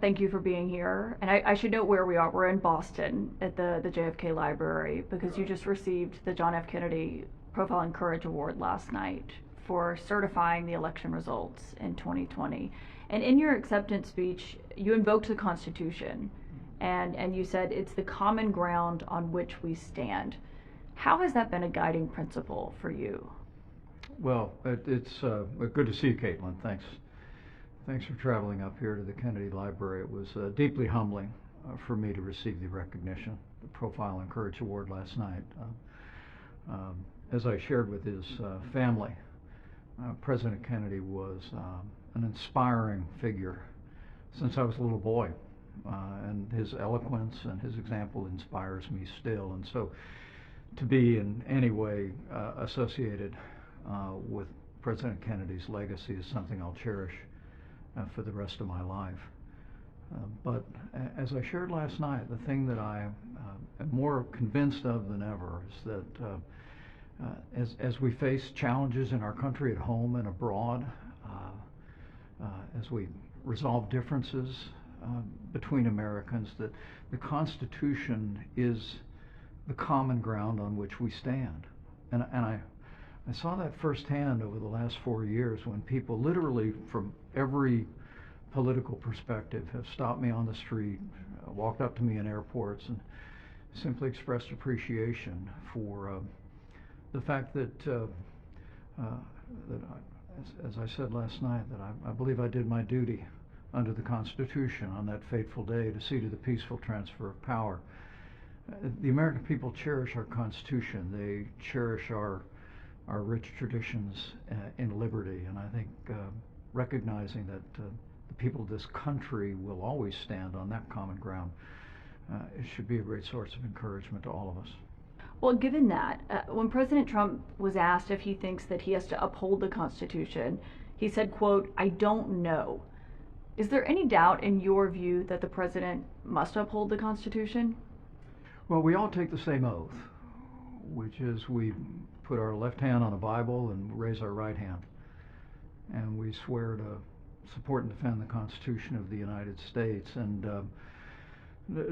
Thank you for being here. And I should note where we are. We're in Boston at the JFK Library because you just received the John F. Kennedy Profile and Courage Award last night for certifying the election results in 2020. And in your acceptance speech, you invoked the Constitution and you said it's the common ground on which we stand. How has that been a guiding principle for you? Well, it's good to see you, Kaitlan. Thanks. Thanks for traveling up here to the Kennedy Library. It was deeply humbling for me to receive the recognition, the Profile and Courage Award last night. As I shared with his family, President Kennedy was an inspiring figure since I was a little boy, and his eloquence and his example inspires me still. And so to be in any way associated with President Kennedy's legacy is something I'll cherish for the rest of my life. But as I shared last night, the thing that I am more convinced of than ever is that as we face challenges in our country at home and abroad, as we resolve differences between Americans, that the Constitution is the common ground on which we stand. And I saw that firsthand over the last 4 years when people literally from every political perspective have stopped me on the street, walked up to me in airports, and simply expressed appreciation for the fact that, as I said last night, that I believe I did my duty under the Constitution on that fateful day to see to the peaceful transfer of power. The American people cherish our Constitution. They cherish our rich traditions in liberty, and I think recognizing that the people of this country will always stand on that common ground, it should be a great source of encouragement to all of us. Well, given that, when President Trump was asked if he thinks that he has to uphold the Constitution, he said, quote, "I don't know." Is there any doubt in your view that the president must uphold the Constitution? Well, we all take the same oath, which is we put our left hand on a Bible and raise our right hand, and we swear to support and defend the Constitution of the United States. And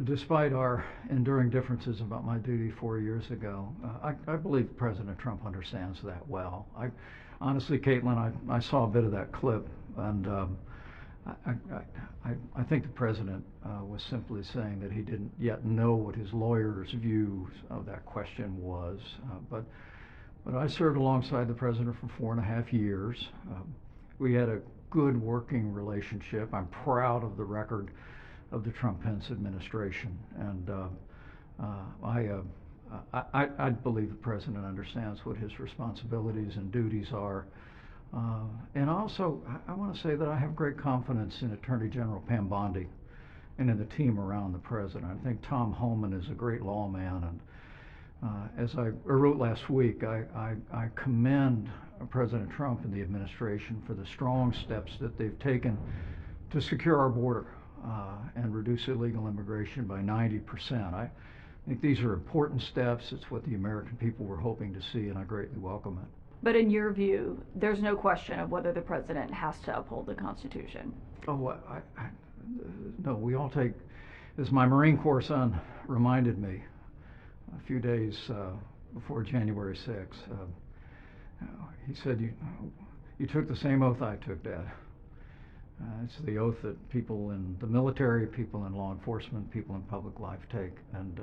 despite our enduring differences about my duty 4 years ago, I believe President Trump understands that well. Honestly, Kaitlan, I saw a bit of that clip, and I think the president was simply saying that he didn't yet know what his lawyer's view of that question was. But I served alongside the president for 4.5 years. We had a good working relationship. I'm proud of the record of the Trump-Pence administration, and I believe the president understands what his responsibilities and duties are. And also, I want to say that I have great confidence in Attorney General Pam Bondi and in the team around the president. I think Tom Homan is a great lawman, and as I wrote last week, I commend President Trump and the administration for the strong steps that they've taken to secure our border and reduce illegal immigration by 90%. I think these are important steps. It's what the American people were hoping to see, and I greatly welcome it. But in your view, there's no question of whether the president has to uphold the Constitution. Oh, no, we all take, as my Marine Corps son reminded me a few days before January 6th, he said, you took the same oath I took, Dad. It's the oath that people in the military, people in law enforcement, people in public life take. And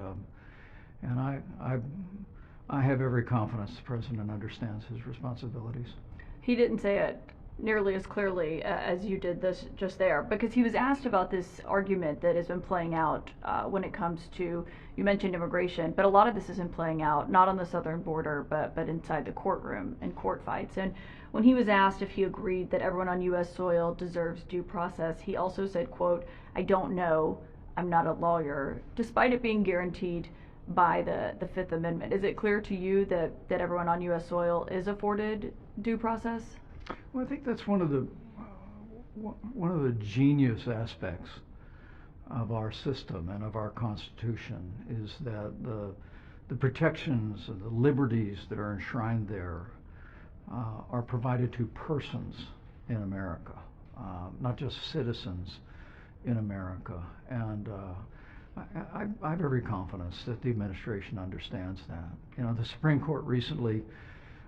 I have every confidence the president understands his responsibilities. He didn't say it nearly as clearly as you did this just there, because he was asked about this argument that has been playing out when it comes to, you mentioned immigration, but a lot of this isn't playing out, not on the southern border, but inside the courtroom and court fights. And when he was asked if he agreed that everyone on U.S. soil deserves due process, he also said, quote, "I don't know, I'm not a lawyer," despite it being guaranteed by the Fifth Amendment. Is it clear to you that everyone on U.S. soil is afforded due process? Well, I think that's one of the genius aspects of our system and of our Constitution is that the protections and the liberties that are enshrined there are provided to persons in America, not just citizens in America, and I have every confidence that the administration understands that. You know, the Supreme Court recently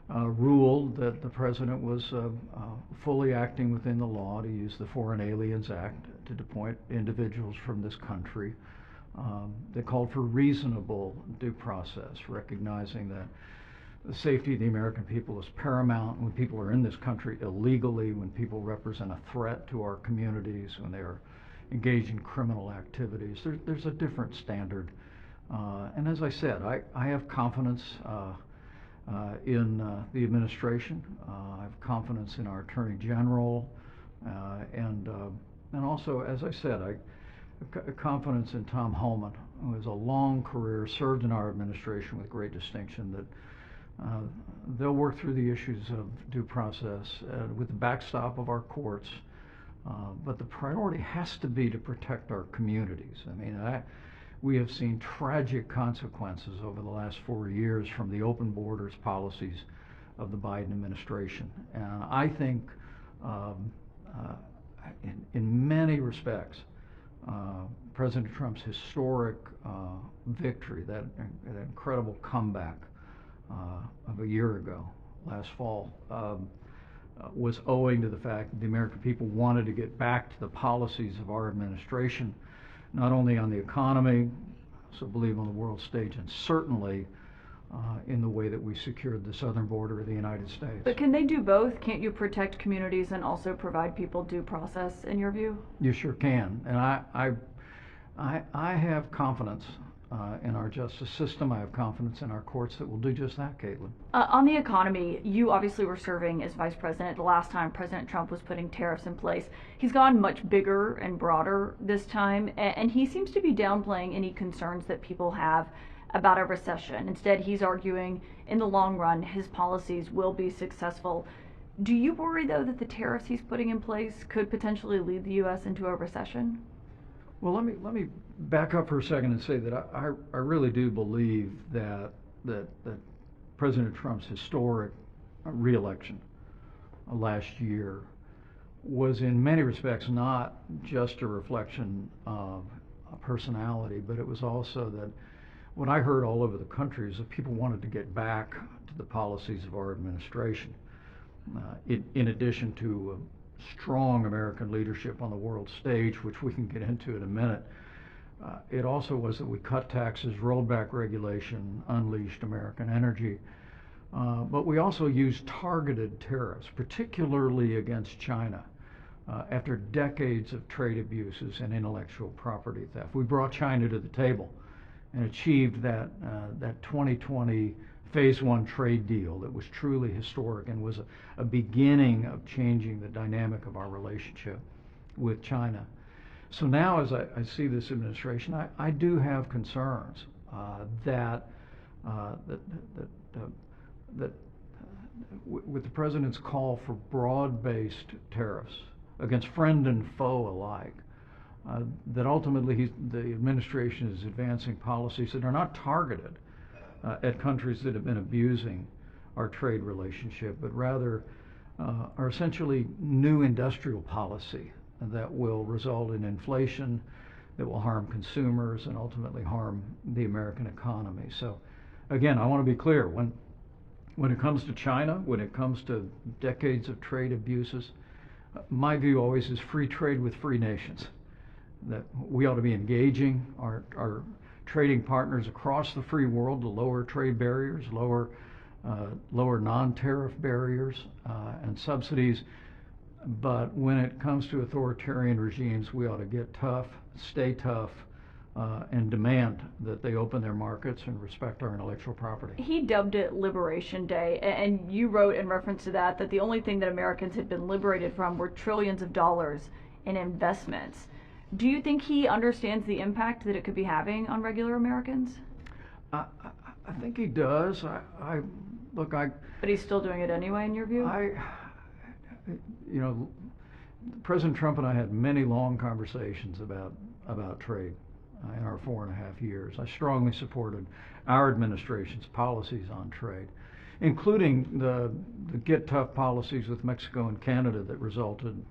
ruled that the president was fully acting within the law to use the Foreign Aliens Act to deport individuals from this country. They called for reasonable due process, recognizing that the safety of the American people is paramount when people are in this country illegally, when people represent a threat to our communities, when they are engaged in criminal activities. There's a different standard. And as I said, I have confidence in the administration. I have confidence in our Attorney General, and also, as I said, I have confidence in Tom Homan, who has a long career, served in our administration with great distinction, that they'll work through the issues of due process with the backstop of our courts. But the priority has to be to protect our communities. I mean, we have seen tragic consequences over the last 4 years from the open borders policies of the Biden administration. And I think in many respects, President Trump's historic victory, that incredible comeback of a year ago, last fall, was owing to the fact that the American people wanted to get back to the policies of our administration, not only on the economy, I also believe on the world stage, and certainly in the way that we secured the southern border of the United States. But can they do both? Can't you protect communities and also provide people due process, in your view? You sure can. And I have confidence in our justice system. I have confidence in our courts that will do just that, Kaitlan. On the economy, you obviously were serving as vice president the last time President Trump was putting tariffs in place. He's gone much bigger and broader this time, and he seems to be downplaying any concerns that people have about a recession. Instead, he's arguing in the long run his policies will be successful. Do you worry, though, that the tariffs he's putting in place could potentially lead the U.S. into a recession? Well, let me back up for a second and say that I really do believe that President Trump's historic re-election last year was in many respects not just a reflection of a personality, but it was also that what I heard all over the country is that people wanted to get back to the policies of our administration, in addition to strong American leadership on the world stage, which we can get into in a minute. It also was that we cut taxes, rolled back regulation, unleashed American energy, but we also used targeted tariffs, particularly against China, after decades of trade abuses and intellectual property theft. We brought China to the table and achieved that 2020 Phase 1 trade deal that was truly historic and was a beginning of changing the dynamic of our relationship with China. So now, as I see this administration, I do have concerns that with the president's call for broad-based tariffs against friend and foe alike, that ultimately the administration is advancing policies that are not targeted at countries that have been abusing our trade relationship, but rather are essentially new industrial policy that will result in inflation, that will harm consumers and ultimately harm the American economy. So again, I want to be clear, when it comes to China, when it comes to decades of trade abuses, my view always is free trade with free nations, that we ought to be engaging our trading partners across the free world to lower trade barriers, lower non-tariff barriers and subsidies. But when it comes to authoritarian regimes, we ought to get tough, stay tough, and demand that they open their markets and respect our intellectual property. He dubbed it Liberation Day, and you wrote in reference to that the only thing that Americans had been liberated from were trillions of dollars in investments. Do you think he understands the impact that it could be having on regular Americans? I think he does. But he's still doing it anyway, in your view? President Trump and I had many long conversations about trade in our 4.5 years. I strongly supported our administration's policies on trade, including the get tough policies with Mexico and Canada that resulted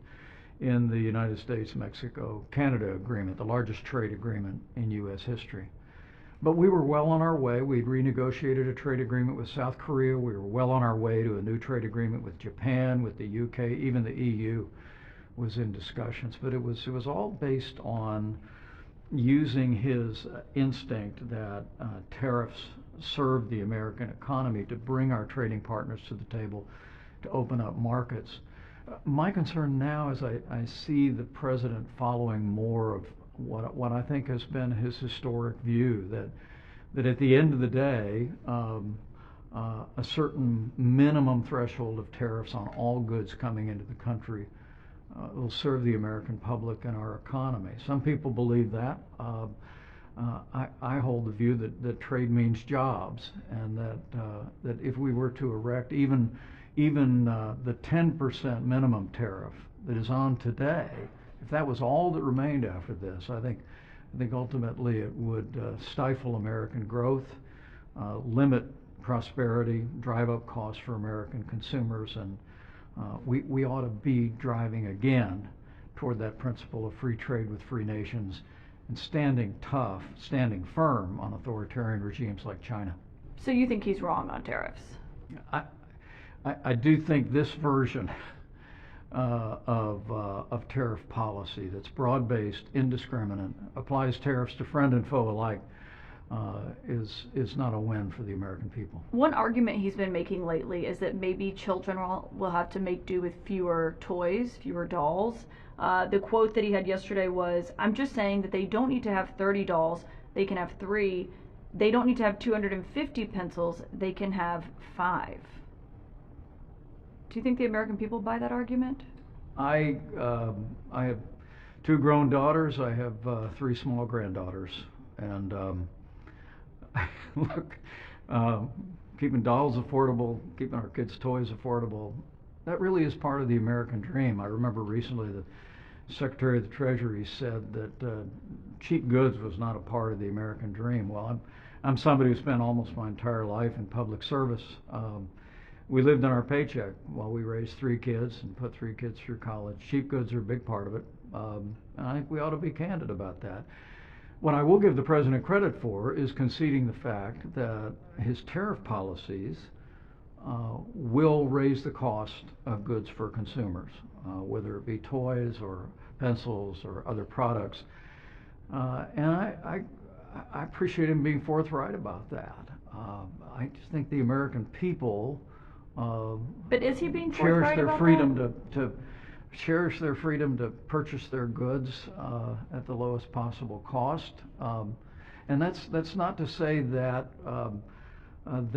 in the United States-Mexico-Canada agreement, the largest trade agreement in U.S. history. But we were well on our way. We'd renegotiated a trade agreement with South Korea. We were well on our way to a new trade agreement with Japan, with the UK, even the EU was in discussions. But it was all based on using his instinct that tariffs served the American economy to bring our trading partners to the table, to open up markets. My concern now is I see the president following more of what I think has been his historic view, that at the end of the day, a certain minimum threshold of tariffs on all goods coming into the country will serve the American public and our economy. Some people believe that. I hold the view that trade means jobs, and that if we were to erect even the 10% minimum tariff that is on today, if that was all that remained after this, I think ultimately it would stifle American growth, limit prosperity, drive up costs for American consumers, and we ought to be driving again toward that principle of free trade with free nations and standing tough, standing firm on authoritarian regimes like China. So you think he's wrong on tariffs? I do think this version of tariff policy that's broad-based, indiscriminate, applies tariffs to friend and foe alike, is not a win for the American people. One argument he's been making lately is that maybe children will have to make do with fewer toys, fewer dolls. The quote that he had yesterday was, "I'm just saying that they don't need to have 30 dolls, they can have 3. They don't need to have 250 pencils, they can have 5. Do you think the American people buy that argument? I have 2 grown daughters. I have 3 small granddaughters, and look, keeping dolls affordable, keeping our kids' toys affordable, that really is part of the American dream. I remember recently the Secretary of the Treasury said that cheap goods was not a part of the American dream. Well, I'm somebody who spent almost my entire life in public service. We lived on our paycheck while we raised 3 kids and put 3 kids through college. Cheap goods are a big part of it, and I think we ought to be candid about that. What I will give the president credit for is conceding the fact that his tariff policies will raise the cost of goods for consumers, whether it be toys or pencils or other products. And I appreciate him being forthright about that. I just think the American people but is he being forthright about that? Cherish their freedom to purchase their goods at the lowest possible cost, and that's not to say that at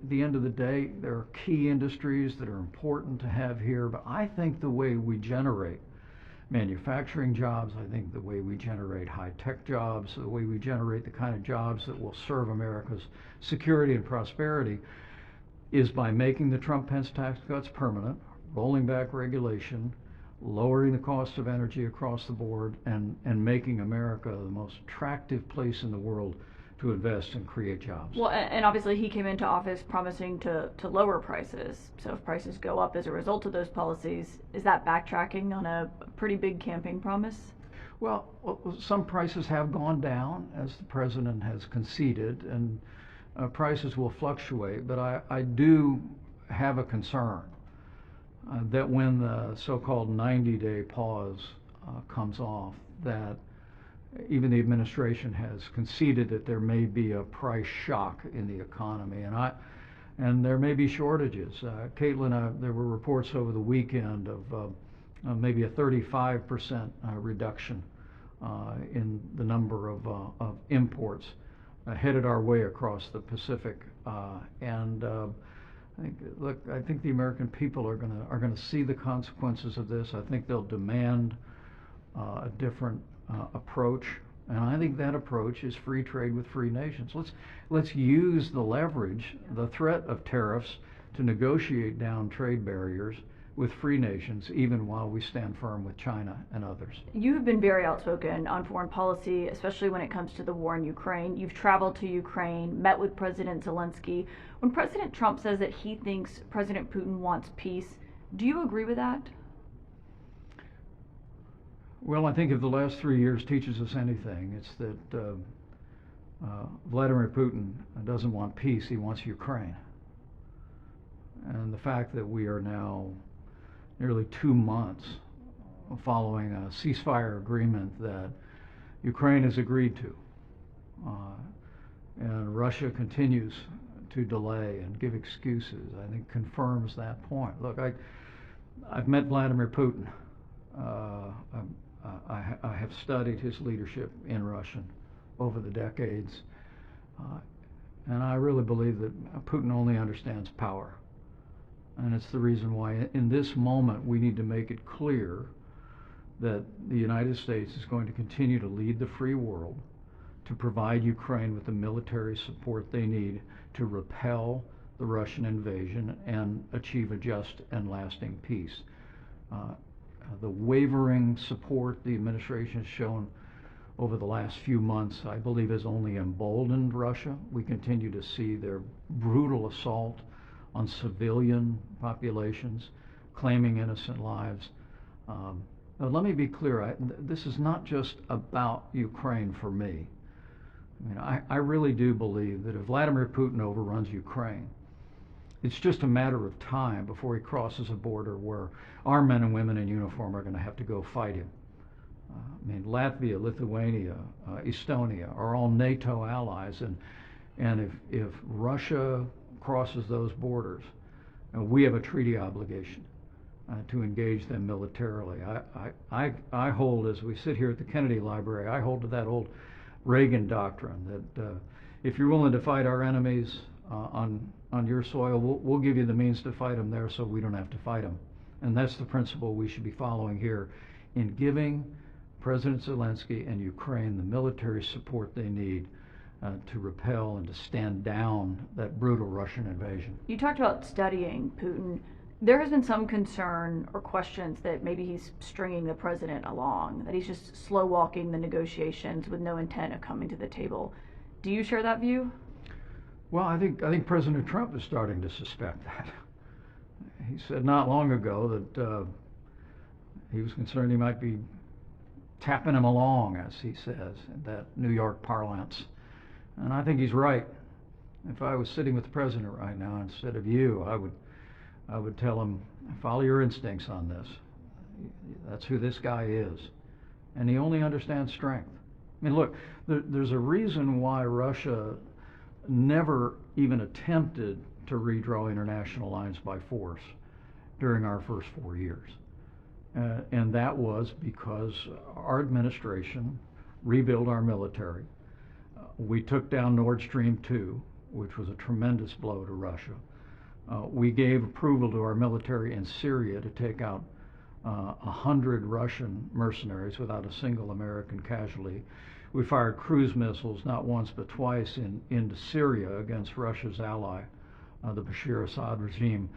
the end of the day there are key industries that are important to have here. But I think the way we generate manufacturing jobs, I think the way we generate high-tech jobs, the way we generate the kind of jobs that will serve America's security and prosperity, is by making the Trump-Pence tax cuts permanent, rolling back regulation, lowering the cost of energy across the board, and making America the most attractive place in the world to invest and create jobs. Well, and obviously he came into office promising to lower prices. So if prices go up as a result of those policies, is that backtracking on a pretty big campaign promise? Well, some prices have gone down, as the president has conceded, and prices will fluctuate. But I do have a concern that when the so-called 90-day pause comes off, that even the administration has conceded that there may be a price shock in the economy, and there may be shortages. Kaitlan, there were reports over the weekend of maybe a 35% reduction in the number of imports headed our way across the Pacific, and I think the American people are going to see the consequences of this. I think they'll demand a different approach, and I think that approach is free trade with free nations. Let's use the leverage, the threat of tariffs, to negotiate down trade barriers with free nations, even while we stand firm with China and others. You have been very outspoken on foreign policy, especially when it comes to the war in Ukraine. You've traveled to Ukraine, met with President Zelensky. When President Trump says that he thinks President Putin wants peace, do you agree with that? Well, I think if the last 3 years teaches us anything, it's that Vladimir Putin doesn't want peace, he wants Ukraine. And the fact that we are now nearly 2 months following a ceasefire agreement that Ukraine has agreed to, and Russia continues to delay and give excuses, I think confirms that point. Look, I've met Vladimir Putin. I have studied his leadership in Russia over the decades, and I really believe that Putin only understands power. And it's the reason why in this moment we need to make it clear that the United States is going to continue to lead the free world to provide Ukraine with the military support they need to repel the Russian invasion and achieve a just and lasting peace. The wavering support the administration has shown over the last few months, I believe, has only emboldened Russia. We continue to see their brutal assault on civilian populations, claiming innocent lives. Now let me be clear, this is not just about Ukraine for me. I mean, I really do believe that if Vladimir Putin overruns Ukraine, it's just a matter of time before he crosses a border where our men and women in uniform are going to have to go fight him. I mean, Latvia, Lithuania, Estonia are all NATO allies, and if Russia crosses those borders, we have a treaty obligation to engage them militarily. I hold, as we sit here at the Kennedy Library, I hold to that old Reagan doctrine that if you're willing to fight our enemies on your soil, we'll give you the means to fight them there so we don't have to fight them. And that's the principle we should be following here in giving President Zelensky and Ukraine the military support they need to repel and to stand down that brutal Russian invasion. You talked about studying Putin. There has been some concern or questions that maybe he's stringing the president along, that he's just slow walking the negotiations with no intent of coming to the table. Do you share that view? Well, I think President Trump is starting to suspect that. He said not long ago that he was concerned he might be tapping him along, as he says, in that New York parlance. And I think he's right. If I was sitting with the president right now instead of you, I would tell him, follow your instincts on this. That's who this guy is. And he only understands strength. I mean, look, there's a reason why Russia never even attempted to redraw international lines by force during our first 4 years. And that was because our administration rebuilt our military. We took down Nord Stream 2, which was a tremendous blow to Russia. We gave approval to our military in Syria to take out 100 Russian mercenaries without a single American casualty. We fired cruise missiles not once but twice into Syria against Russia's ally, the Bashar Assad regime.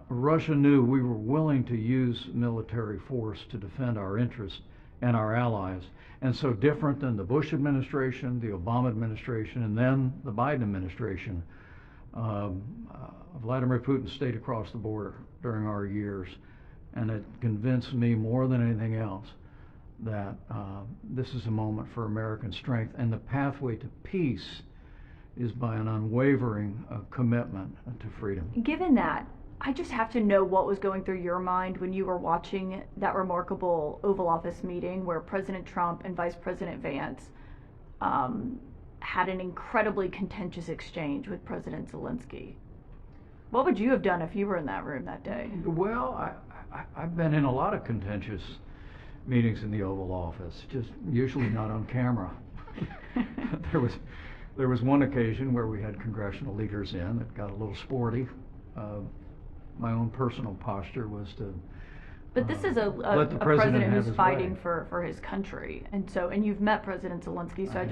Russia knew we were willing to use military force to defend our interests and our allies. And so different than the Bush administration, the Obama administration, and then the Biden administration, Vladimir Putin stayed across the border during our years, and it convinced me more than anything else that this is a moment for American strength, and the pathway to peace is by an unwavering commitment to freedom. Given that, I just have to know what was going through your mind when you were watching that remarkable Oval Office meeting where President Trump and Vice President Vance had an incredibly contentious exchange with President Zelensky. What would you have done if you were in that room that day? Well, I've been in a lot of contentious meetings in the Oval Office, just usually not on camera. There was one occasion where we had congressional leaders in. It got a little sporty. My own personal posture was to But this is a president who's fighting for his country, and you've met President Zelensky, so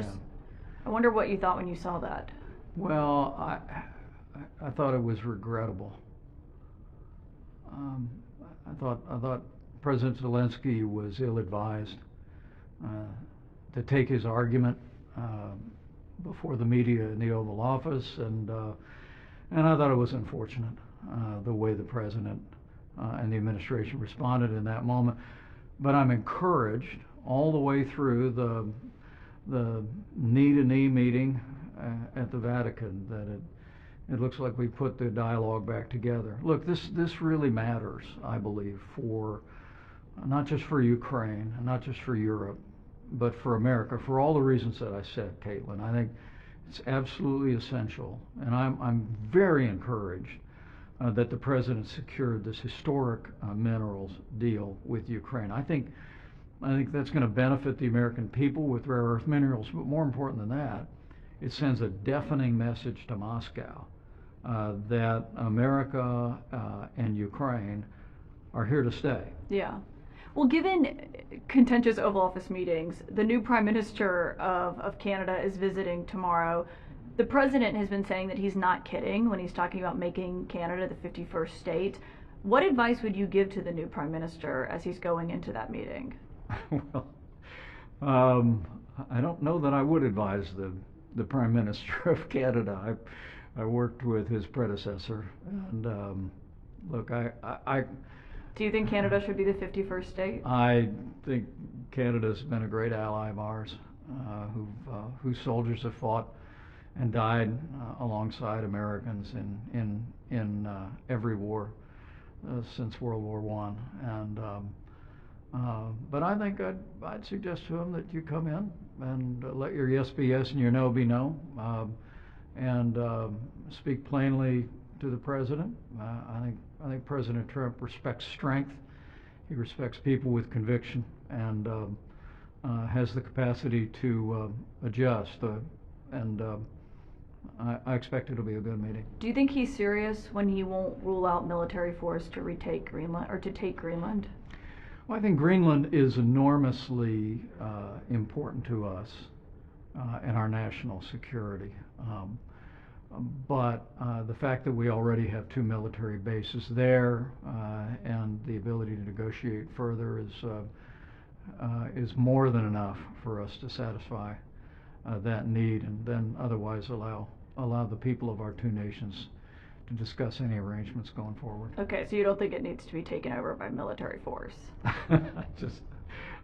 I wonder what you thought when you saw that. Well, I thought it was regrettable. I thought President Zelensky was ill-advised to take his argument before the media in the Oval Office, and I thought it was unfortunate the way the president and the administration responded in that moment. but I'm encouraged all the way through the knee-to-knee meeting at the Vatican that it looks like we put the dialogue back together. Look, this really matters, I believe, for not just for Ukraine, not just for Europe, but for America, for all the reasons that I said, Kaitlan. I think it's absolutely essential, and I'm very encouraged that the president secured this historic minerals deal with Ukraine. I think that's going to benefit the American people with rare earth minerals, but more important than that, it sends a deafening message to Moscow that America and Ukraine are here to stay. Yeah. Well, given contentious Oval Office meetings, the new Prime Minister of Canada is visiting tomorrow. The president has been saying that he's not kidding when he's talking about making Canada the 51st state. What advice would you give to the new Prime Minister as he's going into that meeting? Well, I don't know that I would advise the Prime Minister of Canada. I worked with his predecessor, and look, Do you think Canada should be the 51st state? I think Canada's been a great ally of ours, whose soldiers have fought and died alongside Americans in every war since World War I. And but I think I'd suggest to him that you come in and let your yes be yes and your no be no, and speak plainly to the president. I think President Trump respects strength. He respects people with conviction, and has the capacity to adjust. I expect it'll be a good meeting. Do you think he's serious when he won't rule out military force to retake Greenland or to take Greenland? Well, I think Greenland is enormously important to us and our national security. But the fact that we already have 2 military bases there and the ability to negotiate further is more than enough for us to satisfy that need, and then otherwise allow the people of our 2 nations to discuss any arrangements going forward. Okay, so you don't think it needs to be taken over by military force?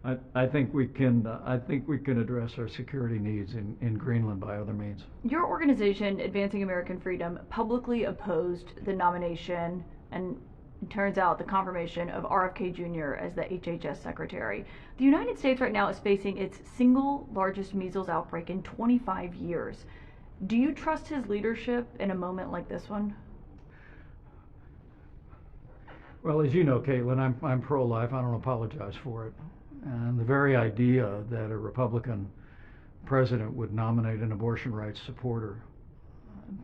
I think we can address our security needs in Greenland by other means. Your organization, Advancing American Freedom, publicly opposed the nomination and, it turns out, the confirmation of RFK Jr. as the HHS Secretary. The United States right now is facing its single largest measles outbreak in 25 years. Do you trust his leadership in a moment like this one? Well, as you know, Kaitlan, I'm pro-life. I don't apologize for it. And the very idea that a Republican president would nominate an abortion rights supporter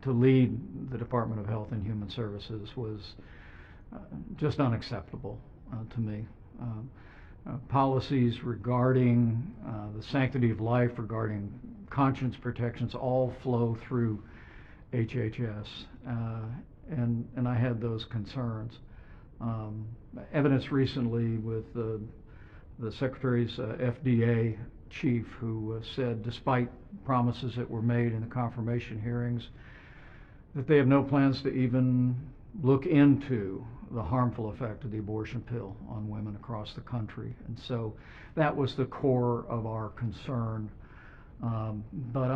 to lead the Department of Health and Human Services was just unacceptable to me. Policies regarding the sanctity of life, regarding conscience protections, all flow through HHS, and I had those concerns. Evidence recently with the Secretary's FDA chief, who said, despite promises that were made in the confirmation hearings, that they have no plans to even look into the harmful effect of the abortion pill on women across the country. And so that was the core of our concern. But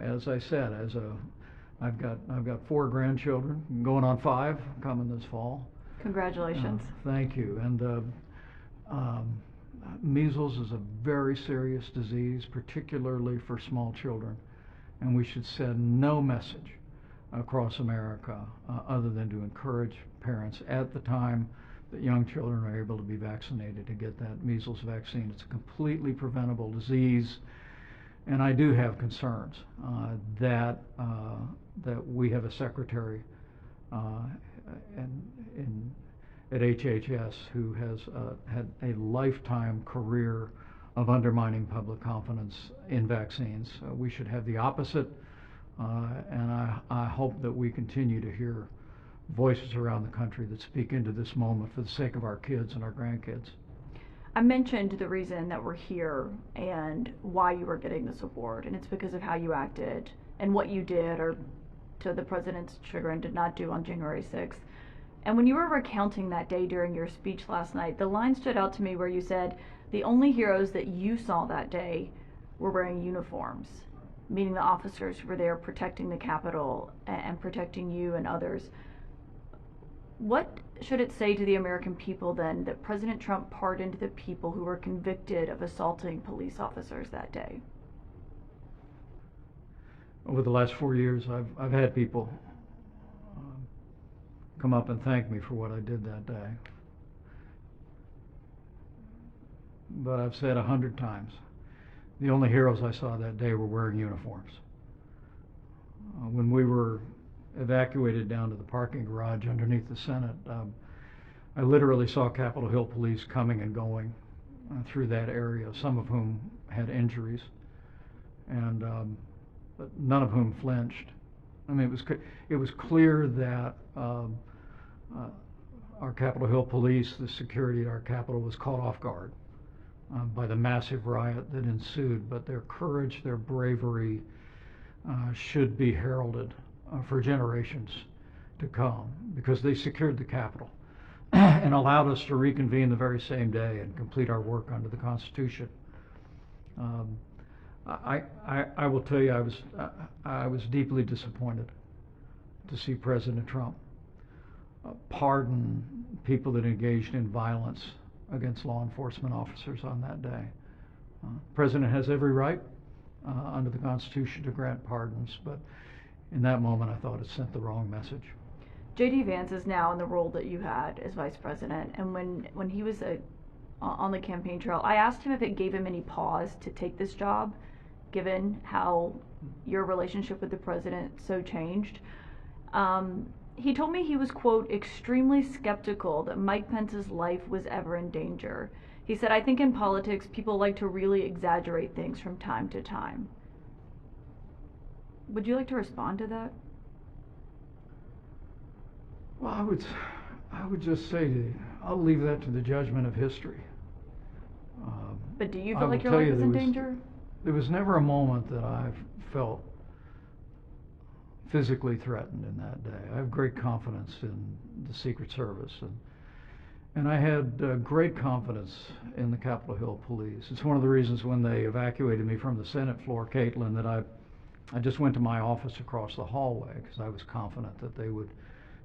as I said, I've got 4 grandchildren, going on 5, coming this fall. Congratulations. Thank you. And measles is a very serious disease, particularly for small children, and we should send no message across America other than to encourage parents at the time that young children are able to be vaccinated to get that measles vaccine. It's a completely preventable disease, and I do have concerns that we have a secretary at HHS who has had a lifetime career of undermining public confidence in vaccines. We should have the opposite, and I hope that we continue to hear voices around the country that speak into this moment for the sake of our kids and our grandkids. I mentioned the reason that we're here and why you were getting this award, and it's because of how you acted and what you did, or to the president's chagrin, did not do on January 6th. And when you were recounting that day during your speech last night, the line stood out to me where you said the only heroes that you saw that day were wearing uniforms, meaning the officers who were there protecting the Capitol and protecting you and others. What should it say to the American people then that President Trump pardoned the people who were convicted of assaulting police officers that day? Over the last 4 years, I've had people come up and thank me for what I did that day. But I've said 100 times, the only heroes I saw that day were wearing uniforms. When we were evacuated down to the parking garage underneath the Senate, I literally saw Capitol Hill police coming and going through that area, some of whom had injuries, and but none of whom flinched. I mean, it was clear that our Capitol Hill police, the security at our Capitol, was caught off guard by the massive riot that ensued, but their courage, their bravery should be heralded for generations to come, because they secured the Capitol and allowed us to reconvene the very same day and complete our work under the Constitution. I will tell you, I was deeply disappointed to see President Trump pardon people that engaged in violence against law enforcement officers on that day. The President has every right under the Constitution to grant pardons, but in that moment I thought it sent the wrong message. J.D. Vance is now in the role that you had as Vice President, and when he was on the campaign trail, I asked him if it gave him any pause to take this job, given how your relationship with the President so changed. He told me he was, quote, extremely skeptical that Mike Pence's life was ever in danger. He said, I think in politics, people like to really exaggerate things from time to time. Would you like to respond to that? Well, I would just say I'll leave that to the judgment of history. But do you feel like your life is in danger? There was never a moment that I've felt physically threatened in that day. I have great confidence in the Secret Service, and I had great confidence in the Capitol Hill police. It's one of the reasons when they evacuated me from the Senate floor, Kaitlan, that I just went to my office across the hallway, because I was confident that they would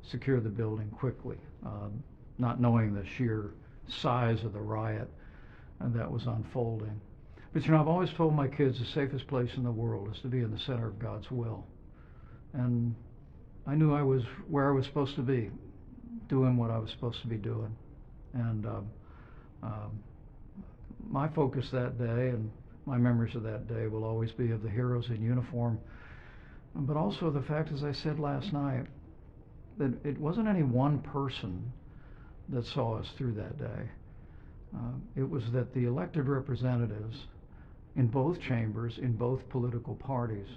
secure the building quickly, not knowing the sheer size of the riot that was unfolding. But you know, I've always told my kids the safest place in the world is to be in the center of God's will. And I knew I was where I was supposed to be, doing what I was supposed to be doing. And my focus that day and my memories of that day will always be of the heroes in uniform, but also the fact, as I said last night, that it wasn't any one person that saw us through that day. It was that the elected representatives in both chambers, in both political parties,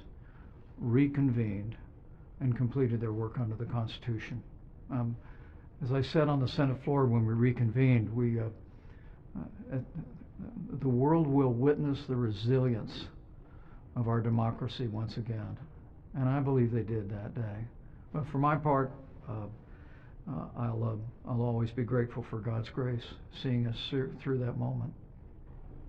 reconvened and completed their work under the Constitution. As I said on the Senate floor when we reconvened, the world will witness the resilience of our democracy once again, and I believe they did that day. But for my part, I'll always be grateful for God's grace seeing us through that moment.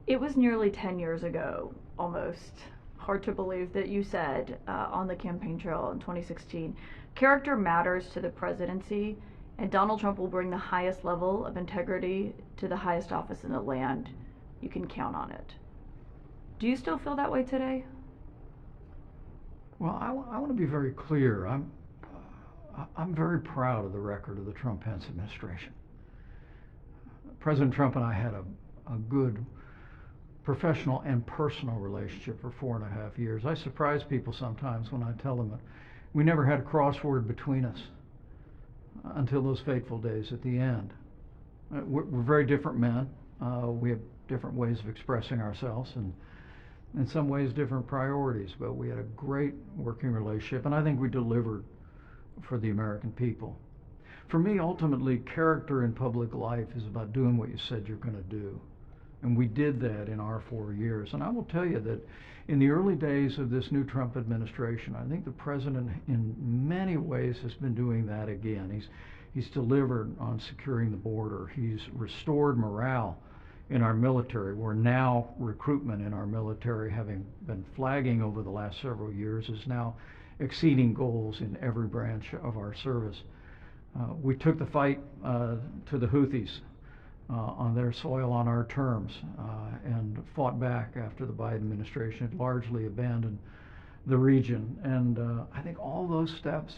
It was nearly 10 years ago, almost. Hard to believe that you said on the campaign trail in 2016, character matters to the presidency, and Donald Trump will bring the highest level of integrity to the highest office in the land. You can count on it. Do you still feel that way today? Well, I want to be very clear. I'm very proud of the record of the Trump-Pence administration. President Trump and I had a good professional and personal relationship for 4.5 years. I surprise people sometimes when I tell them that we never had a crossword between us until those fateful days at the end. We're very different men. We have different ways of expressing ourselves and in some ways different priorities, but we had a great working relationship, and I think we delivered for the American people. For me, ultimately, character in public life is about doing what you said you're going to do. And we did that in our 4 years. And I will tell you that in the early days of this new Trump administration, I think the president in many ways has been doing that again. He's delivered on securing the border. He's restored morale in our military, where now recruitment in our military, having been flagging over the last several years, is now exceeding goals in every branch of our service. We took the fight to the Houthis on their soil, on our terms, and fought back after the Biden administration had largely abandoned the region. And I think all those steps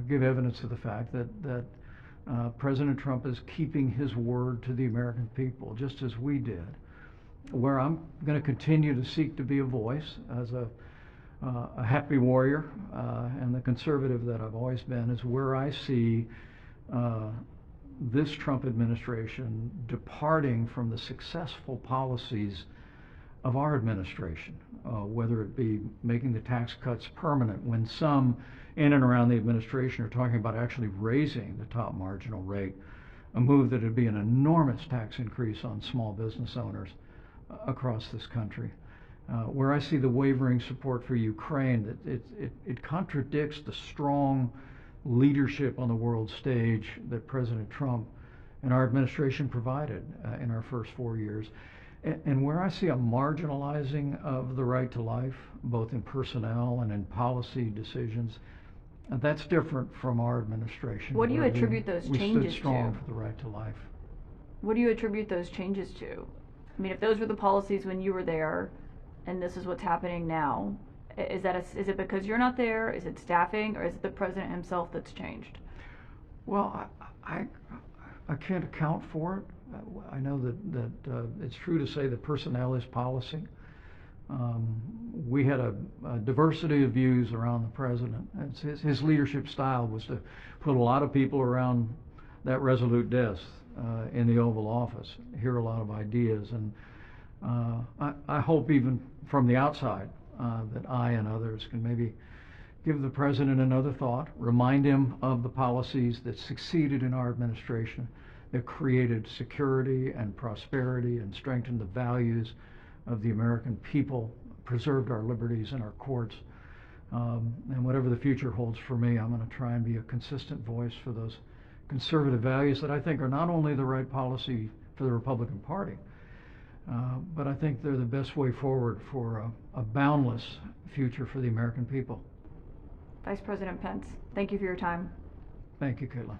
give evidence of the fact that President Trump is keeping his word to the American people, just as we did. Where I'm going to continue to seek to be a voice as a happy warrior and the conservative that I've always been, is where I see this Trump administration departing from the successful policies of our administration, whether it be making the tax cuts permanent, when some in and around the administration are talking about actually raising the top marginal rate, a move that would be an enormous tax increase on small business owners across this country. Where I see the wavering support for Ukraine, it contradicts the strong leadership on the world stage that President Trump and our administration provided in our first 4 years. And where I see a marginalizing of the right to life, both in personnel and in policy decisions, that's different from our administration. What do you attribute those changes to? We stood strong for the right to life. What do you attribute those changes to? I mean, if those were the policies when you were there, and this is what's happening now, is it because you're not there? Is it staffing, or is it the president himself that's changed? Well, I can't account for it. I know that it's true to say that personnel is policy. We had a diversity of views around the president. His leadership style was to put a lot of people around that resolute desk in the Oval Office, hear a lot of ideas, and I hope even from the outside that I and others can maybe give the president another thought, remind him of the policies that succeeded in our administration, that created security and prosperity and strengthened the values of the American people, preserved our liberties and our courts. And whatever the future holds for me, I'm going to try and be a consistent voice for those conservative values that I think are not only the right policy for the Republican Party, but I think they're the best way forward for a boundless future for the American people. Vice President Pence, thank you for your time. Thank you, Kaitlan.